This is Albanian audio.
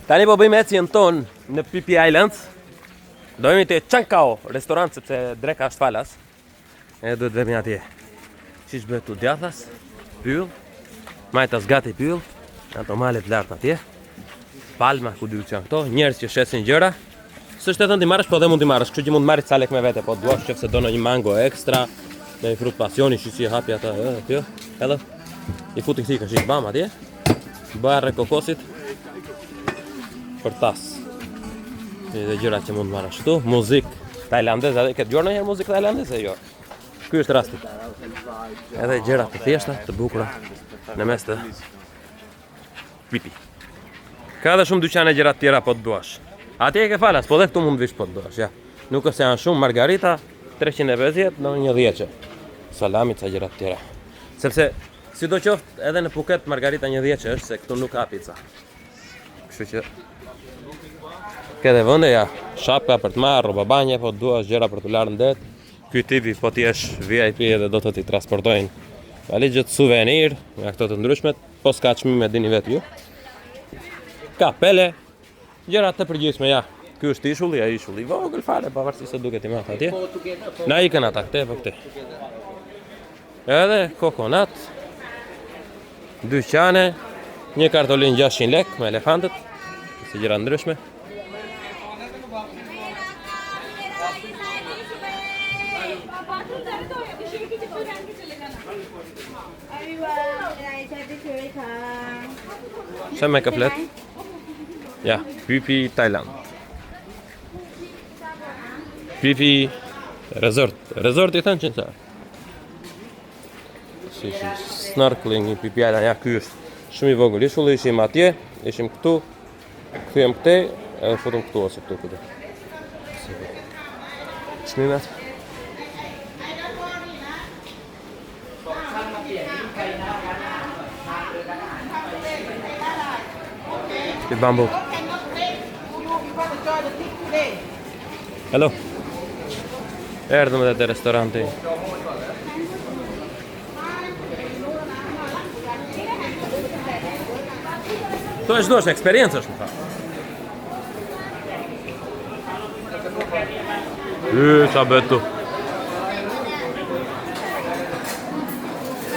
Tani po bëjmë ecjen ton në Phi Islands. Dojmë te Chankao, restorant sepse dreka është falas. E duhet vemi atje. Qish bëhet tu djathas, pyll, majtas gati pyll, ato malet lartë atje. Palma ku dy që këto, njerëz që shesin gjëra. S'është e thënë ti marrësh, po dhe mund t'i marrësh, kështu që mund marrësh ca lek me vete, po duash nëse do një mango ekstra, një frut pasioni, si e hapi ata, aty. Edhe i futi këti kësh bam atje. Barre kokosit. Për tas. Dhe gjëra që mund marrësh këtu, muzikë tajlandeze, edhe këtë gjorë ndonjëherë muzikë tajlandeze jo. Ky është rasti. Edhe gjëra të thjeshta, të bukura në mes të Phi. Ka edhe shumë dyqane gjëra të tjera po të duash. Atje e ke falas, po dhe këtu mund vish po të duash, ja. Nuk është se janë shumë, margarita 350 në një dhjeqe. Salami ca gjëra të tjera. Sepse sidoqoftë edhe në Phuket margarita një dhjeqe është se këtu nuk ka pica. Kështu që këto vende ja, shapka për të marrë, rroba banje, po të duash gjëra për të larë në det. Ky tipi po ti jesh VIP edhe do të t'i transportojnë valizhet suvenir, nga këto të ndryshmet, po s'ka çmime dini vetë ju. Kapele, gjëra të përgjithshme ja. Ky është ishulli, ai ishulli vogël fare, pavarësisht se duket i madh atje. Na ikën ata këte po këte. Edhe kokonat, dyqane, një kartolin 600 lek me elefantët, si gjëra ndryshme. Sa me ka flet? Ja, Phi Thailand. Phi Resort. Resort i thënë që nësa. Si snorkeling i Phi Island, ja, ky është shumë i vogël. Ishulli ishim atje, ishim këtu, këthujem këte, edhe futëm këtu ose këtu këtu. Çmimet. Këtë bambu. Hello. Erdhëm edhe te restoranti. To është dosh eksperiencë është më tha. Sa bëtu.